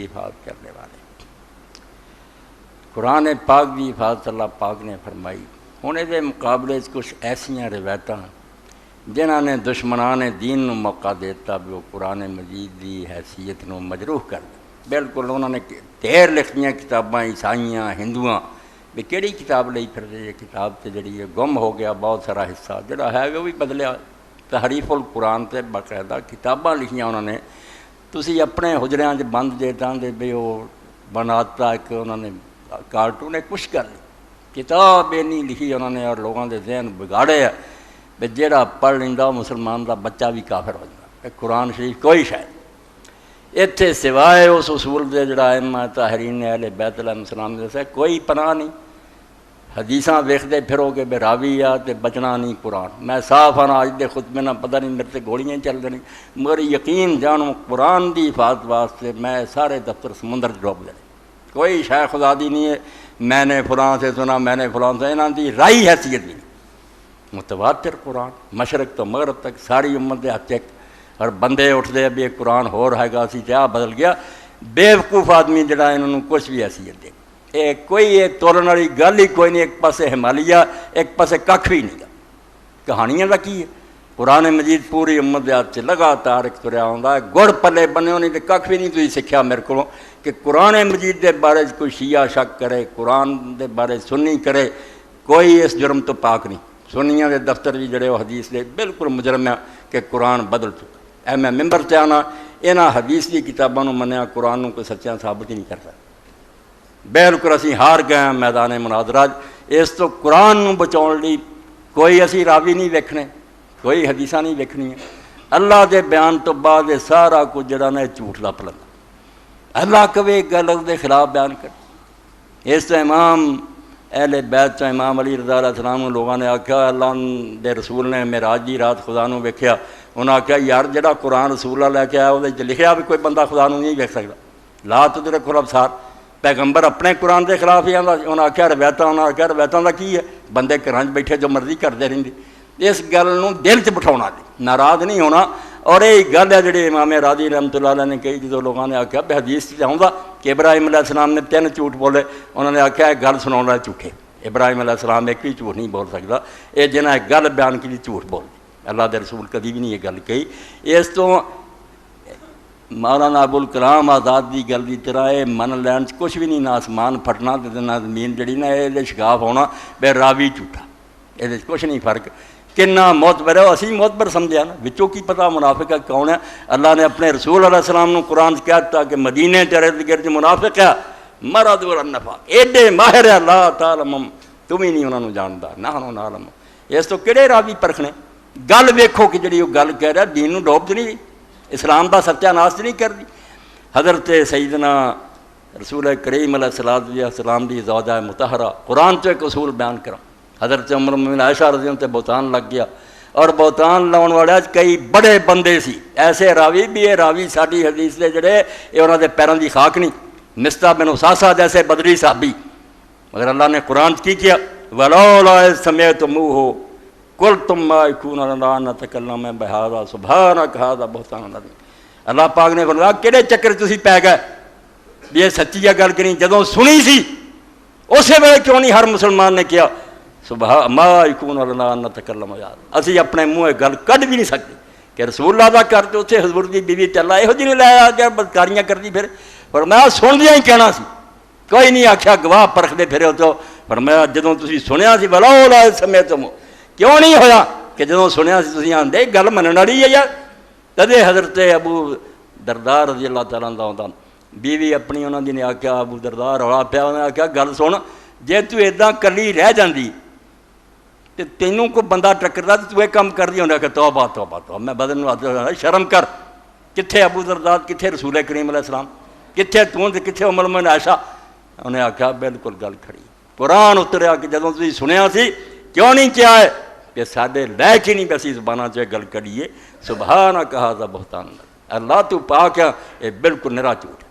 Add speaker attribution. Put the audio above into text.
Speaker 1: حفاظت کرنے والے قرآن پاک کی حفاظت اللہ پاک نے فرمائی۔ ہوں یہ مقابلے کچھ ایسا روایت جنہوں نے دشمنان دین نو موقع دیتا بھی وہ قرآن مجید کی حیثیت نو مجروح کر دیا۔ بالکل انہوں نے ڈھیر لکھیاں کتاباں عیسائیاں ہندوؤں بھی کہڑی کتاب لئی پھر یہ کتاب سے جڑی ہے گم ہو گیا بہت سارا حصہ جڑا ہے وہ بھی بدلیا۔ تحریف القرآن سے باقاعدہ کتاباں لکھیاں انہوں نے، تسی اپنے حجریاں بند دے دے بھی وہ بناتا کہ انہوں نے کارٹون نے کچھ کر لی، کتاب یہ نہیں لکھی انہوں نے اور لوگوں کے ذہن بگاڑے ہے بھی جہاں پڑھ لینا مسلمان دا بچہ بھی کافر ہو جاتا۔ قرآن شریف کوئی شاید اتنے سوائے اس اصول دے جڑا ائمہ طاہرین اہل بیت علیہ السلام نے دسیا کوئی پناہ نہیں۔ حدیثاں ویکھدے پھرو گے بے راوی آ تے بچنا نہیں قرآن۔ میں صاف آنا اج دے خطبے نہ پتہ نہیں میرے تے گولیاں چل رہی مگر یقین جانو قرآن دی حفاظت واسطے میں سارے دفتر سمندر ڈوب دینے۔ کوئی شے خدا دی نہیں ہے میں نے فلاں سے سنا میں نے فلاں سے، انہاں دی رائی حیثیت نہیں۔ متواتر قرآن مشرق تو مغرب تک ساری امت دے ہاتھ اور بندے اٹھتے اب یہ قرآن ہو رہے گا اسی کیا بدل گیا۔ بیوقوف آدمی جڑا انہوں کچھ بھی حیثیت دے کوئی یہ تولن والی گل ہی کوئی نہیں۔ ایک پاسے ہمالیہ ایک پاسے کھ بھی نہیں گا۔ کہانیاں کا کی ہے؟ قرآن مجید پوری امت دے ہاتھ سے لگاتار ایک تریا آتا ہے، گڑ پلے بنے ہونے تو کھ بھی نہیں تھی سیکھا میرے کو کہ قرآن مجید دے بارے کوئی شیعہ شک کرے، قرآن دے بارے سنی کرے، کوئی اس جرم تو پاک نہیں۔ سنیاں دے دفتر بھی جڑے وہ حدیث دے بالکل مجرم ہے کہ قرآن بدل چکا۔ اے میں ممبر تے آنا یہاں حدیث کی کتابوں منیا قرآن کو سچیاں ثابت ہی نہیں کرتا۔ بالکل اسی ہار گئے ہیں میدان مناظرات۔ اس تو قرآن نو بچاؤ لی کوئی اسی راوی نہیں ویکھنے، کوئی حدیثاں نہیں ویکھنی ہے۔ اللہ دے بیان تو بعد یہ سارا کچھ جڑا نا جھوٹ لا پلندا۔ اللہ کبھی گل دے خلاف بیان کر۔ اس تو امام اہل بیت تو امام علی رضا علیہ السلام لوگوں نے آکھا اللہ دے رسول نے معراج دی رات خدا نو ویکھیا، انہوں نے آکھا یار جڑا قرآن رسول اللہ لے کے آیا وہ لکھیا بھی کوئی بندہ خدا نو نہیں ویکھ سکتا۔ لا تدرکہ الابصار پیغمبر اپنے قرآن کے خلاف ہی آتا۔ انہوں نے آخیا روایتاں، انہوں نے آخیا روایتاں کا کی ہے؟ بندے گھراں بیٹھے جو مرضی کرتے رہتے۔ اس گل نو دل چ بٹھاؤنا دی ناراض نہیں ہونا۔ اور یہ گل ہے جڑی امام راضی رحمۃ اللہ علیہ نے کہی جدو لوگوں نے آخیا بھی حدیث آؤں کہ ابراہیم علیہ السلام نے 3 جھوٹ بولے، انہوں نے آخیا یہ گل سنا جھوٹے۔ ابراہیم علیہ السلام ایک بھی جھوٹ نہیں بول سکتا، یہ جنہیں ایک گل بیان کی جھوٹ بول دی۔ اللہ دے رسول کدی بھی نہیں یہ گل کہی۔ اس تو مولانا ابو الکلام آزاد دی گل دی طرح یہ من لین کچھ بھی نہیں، نہ آسمان پھٹنا نہ زمین جڑی نا یہ شگاف ہونا بے راوی جھوٹا، یہ کچھ نہیں فرق۔ کنا معتبر ہے اسی معتبر سمجھا نا، وچوں کی پتہ منافق ہے کون ہے؟ اللہ نے اپنے رسول علیہ السلام نے قرآن کہتا کہ مدینے تیرے گرد منافق ہے مرد النفاق، ایڈے ماہر ہے لا تعلمہم تم ہی نہیں انہوں نے جانتا نحن نعلم۔ اس تو کہڑے راوی پرکھنے؟ گل ویکھو کہ جڑی وہ گل کہہ رہا دین نو ڈوب نہیں، اسلام دا ستیہ ناس نہیں کر دی۔ حضرت سیدنا رسول کریم علیہ السلام دی زوجہ مطہرہ قرآن تو ایک اصول بیان کرا۔ حضرت عمر المومنین عائشہ رضی اللہ عنہ بہتان لگ گیا، اور بہتان لاؤن والے کئی بڑے بندے سی، ایسے راوی بھی یہ راوی ساری حدیث دے جڑے یہ انہوں دے پیروں دی خاک نہیں، مصطح بن اساسہ جیسے بدری صحابی، مگر اللہ نے قرآن کی کیا وَلَوْلَا إِذْ سَمِعْتُمُوهُ قُلْتُمْ مَا يَكُونُ لَنَا أَن نَتَكَلَّمَ بِهَذَا سُبْحَانَكَ هَذَا بُهْتَانٌ عَظِيمٌ۔ اللہ پاک نے فرمایا کہڑے چکر تسی پی گئے بھی یہ سچی گل کریں؟ جدوں سنی سی اسی ویلے کیوں نہیں ہر مسلمان نے کیا سبحان ما یکون لنا ان نتکلم بہذا؟ اسی اپنے منہ گل کڈ بھی نہیں سکتے کہ رسول اللہ دا کرتے اتنے حضور دی بیوی تے اللہ یہو جی نہیں لایا کہ بدکاریاں کرتی پھر۔ فرمایا سندیاں ہی کہنا سی، کوئی نہیں آخیا گواہ پرکھتے پھرے تو۔ فرمایا جدوں تسی سنیا سی وَلَوْلَا إِذْ سَمِعْتُمُوهُ کیوں نہیں ہویا کہ جدوں سنیا سی تسی آندے گل منن والی ہے یار۔ تدے حضرت ابو دردار رضی اللہ تعالیٰ عنہ بیوی اپنی انہوں نے آخیا ابو دردار رولا پیا، انہوں نے آخیا گل سن جے تو اداں کلی رہ جاندی تے تینوں کو بندہ ٹکردا تو یہ کام کر دی ہونا کہ توبہ توبہ توبہ میں بدن شرم کر۔ کتھے ابو دردار کتھے رسول کریم علیہ السلام کتھے تو تے کتھے ام المؤمنین عائشہ؟ انہیں آخیا بالکل گل کھڑی قرآن اتریا کہ جدوں تسی سنیا سی کیوں نہیں کیا ہے کہ ساڈے لے کے نہیں اسی زباناں چ گل کڑیے سبحانک ھذا بہتان۔ اللہ تو پاک ہے یہ بالکل نرا جھوٹ۔